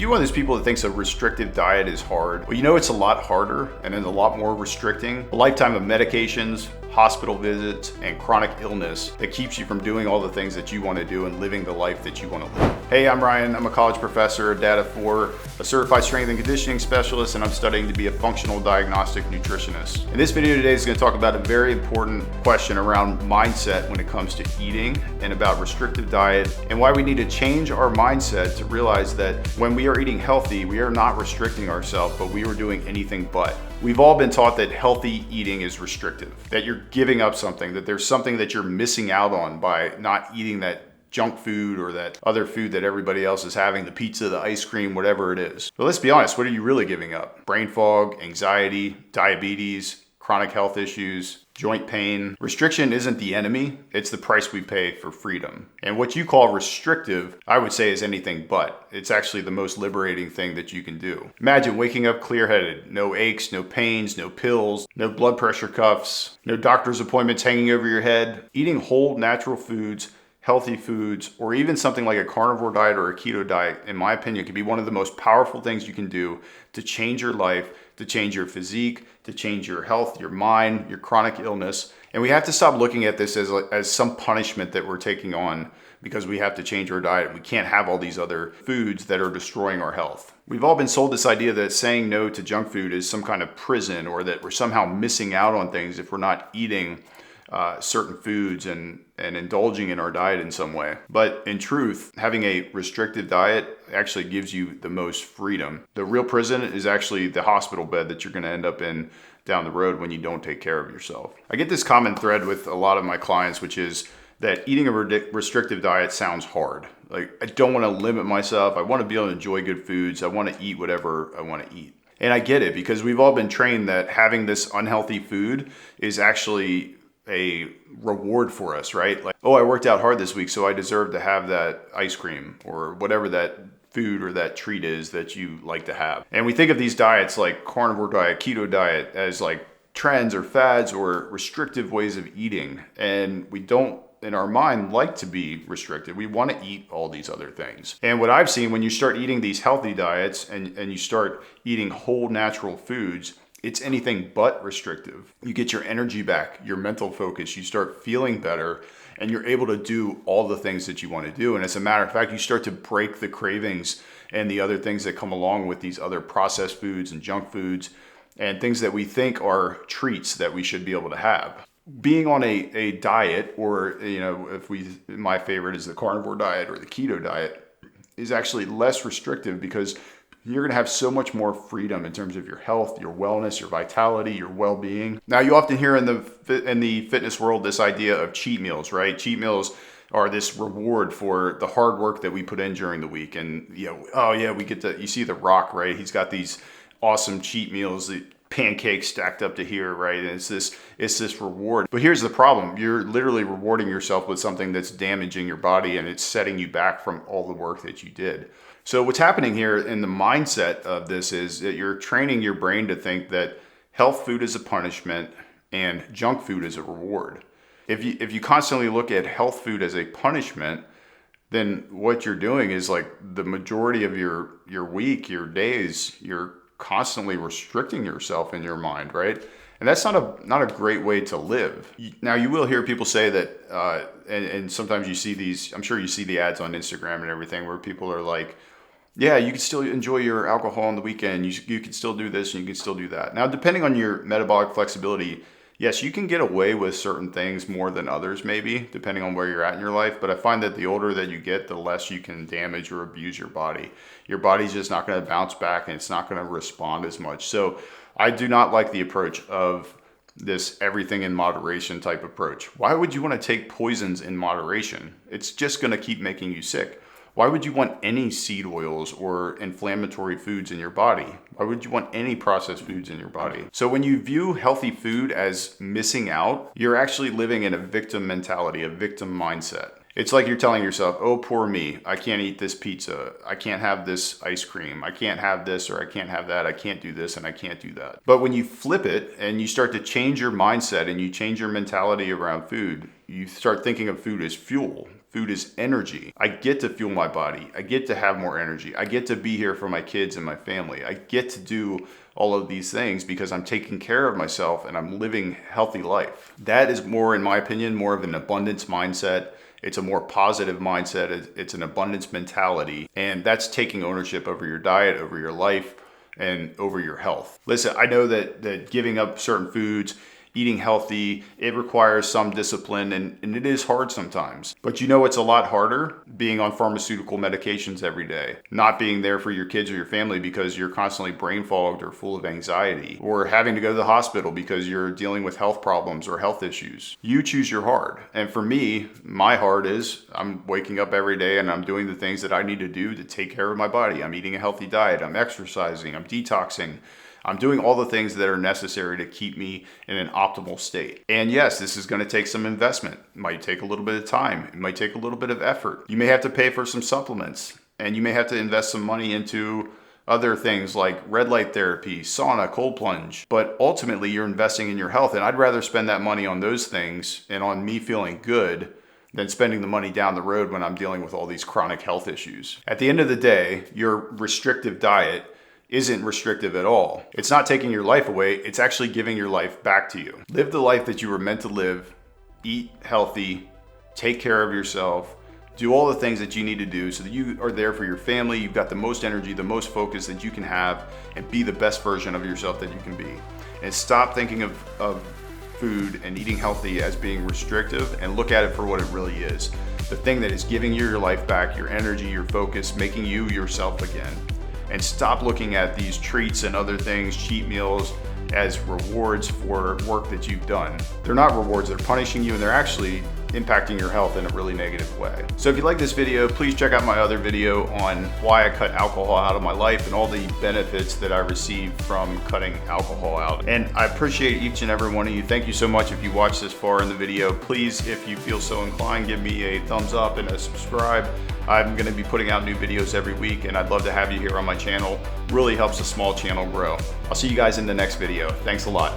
you one of those people that thinks a restrictive diet is hard? Well, you know it's a lot harder and it's a lot more restricting. A lifetime of medications, hospital visits, and chronic illness that keeps you from doing all the things that you want to do and living the life that you want to live. Hey, I'm Ryan. I'm a college professor, a data 4, a certified strength and conditioning specialist, and I'm studying to be a functional diagnostic nutritionist. In this video today is going to talk about a very important question around mindset when it comes to eating and about restrictive diet and why we need to change our mindset to realize that when we are eating healthy, we are not restricting ourselves, but we are doing anything but. We've all been taught that healthy eating is restrictive, that you're giving up something, that there's something that you're missing out on by not eating that junk food or that other food that everybody else is having, the pizza, the ice cream, whatever it is. But let's be honest, what are you really giving up? Brain fog, anxiety, diabetes, chronic health issues, joint pain. Restriction isn't the enemy, it's the price we pay for freedom. And what you call restrictive, I would say is anything but. It's actually the most liberating thing that you can do. Imagine waking up clear-headed, no aches, no pains, no pills, no blood pressure cuffs, no doctor's appointments hanging over your head, eating whole natural foods, healthy foods, or even something like a carnivore diet or a keto diet, in my opinion, can be one of the most powerful things you can do to change your life, to change your physique, to change your health, your mind, your chronic illness. And we have to stop looking at this as some punishment that we're taking on because we have to change our diet. We can't have all these other foods that are destroying our health. We've all been sold this idea that saying no to junk food is some kind of prison, or that we're somehow missing out on things if we're not eating certain foods and indulging in our diet in some way. But in truth, having a restrictive diet actually gives you the most freedom. The real prison is actually the hospital bed that you're going to end up in down the road when you don't take care of yourself. I get this common thread with a lot of my clients, which is that eating a restrictive diet sounds hard. Like, I don't want to limit myself. I want to be able to enjoy good foods. I want to eat whatever I want to eat. And I get it, because we've all been trained that having this unhealthy food is actually a reward for us, right? Like, oh, I worked out hard this week, so I deserve to have that ice cream or whatever that food or that treat is that you like to have. And we think of these diets like carnivore diet, keto diet as like trends or fads or restrictive ways of eating. And we don't, in our mind, like to be restricted. We want to eat all these other things. And what I've seen when you start eating these healthy diets and you start eating whole natural foods, it's anything but restrictive. You get your energy back, your mental focus, you start feeling better, and you're able to do all the things that you want to do. And as a matter of fact, you start to break the cravings and the other things that come along with these other processed foods and junk foods and things that we think are treats that we should be able to have. Being on a diet, or, my favorite is the carnivore diet or the keto diet, is actually less restrictive because you're going to have so much more freedom in terms of your health, your wellness, your vitality, your well-being. Now, you often hear in the fitness world this idea of cheat meals, right? Cheat meals are this reward for the hard work that we put in during the week. And, we get you see The Rock, right? He's got these awesome cheat meals, the pancakes stacked up to here, right? And it's this reward. But here's the problem. You're literally rewarding yourself with something that's damaging your body, and it's setting you back from all the work that you did. So what's happening here in the mindset of this is that you're training your brain to think that health food is a punishment and junk food is a reward. If you constantly look at health food as a punishment, then what you're doing is, like, the majority of your week, your days, you're constantly restricting yourself in your mind, right? And that's not a great way to live. Now, you will hear people say that, and sometimes you see these, I'm sure you see the ads on Instagram and everything, where people are like, yeah, you can still enjoy your alcohol on the weekend. You can still do this and you can still do that. Now, depending on your metabolic flexibility, yes, you can get away with certain things more than others, maybe, depending on where you're at in your life. But I find that the older that you get, the less you can damage or abuse your body. Your body's just not going to bounce back, and it's not going to respond as much. So I do not like the approach of this everything in moderation type approach. Why would you want to take poisons in moderation? It's just going to keep making you sick. Why would you want any seed oils or inflammatory foods in your body? Why would you want any processed foods in your body? So when you view healthy food as missing out, you're actually living in a victim mentality, a victim mindset. It's like you're telling yourself, oh, poor me. I can't eat this pizza. I can't have this ice cream. I can't have this, or I can't have that. I can't do this and I can't do that. But when you flip it and you start to change your mindset and you change your mentality around food, you start thinking of food as fuel. Food is energy. I get to fuel my body. I get to have more energy. I get to be here for my kids and my family. I get to do all of these things because I'm taking care of myself and I'm living a healthy life. That is more, in my opinion, more of an abundance mindset. It's a more positive mindset. It's an abundance mentality. And that's taking ownership over your diet, over your life, and over your health. Listen, I know that giving up certain foods, eating healthy, it requires some discipline and it is hard sometimes. But you know it's a lot harder being on pharmaceutical medications every day, not being there for your kids or your family because you're constantly brain fogged or full of anxiety, or having to go to the hospital because you're dealing with health problems or health issues. You choose your hard. And for me, my hard is I'm waking up every day and I'm doing the things that I need to do to take care of my body. I'm eating a healthy diet, I'm exercising, I'm detoxing. I'm doing all the things that are necessary to keep me in an optimal state. And yes, this is going to take some investment. It might take a little bit of time. It might take a little bit of effort. You may have to pay for some supplements, and you may have to invest some money into other things like red light therapy, sauna, cold plunge. But ultimately, you're investing in your health, and I'd rather spend that money on those things and on me feeling good than spending the money down the road when I'm dealing with all these chronic health issues. At the end of the day, your restrictive diet isn't restrictive at all. It's not taking your life away, it's actually giving your life back to you. Live the life that you were meant to live, eat healthy, take care of yourself, do all the things that you need to do so that you are there for your family, you've got the most energy, the most focus that you can have, and be the best version of yourself that you can be. And stop thinking of food and eating healthy as being restrictive and look at it for what it really is. The thing that is giving you your life back, your energy, your focus, making you yourself again. And stop looking at these treats and other things, cheat meals, as rewards for work that you've done. They're not rewards, they're punishing you, and they're actually impacting your health in a really negative way. So if you like this video, please check out my other video on why I cut alcohol out of my life and all the benefits that I received from cutting alcohol out. And I appreciate each and every one of you. Thank you so much if you watched this far in the video. Please, if you feel so inclined, give me a thumbs up and a subscribe. I'm gonna be putting out new videos every week, and I'd love to have you here on my channel. Really helps a small channel grow. I'll see you guys in the next video. Thanks a lot.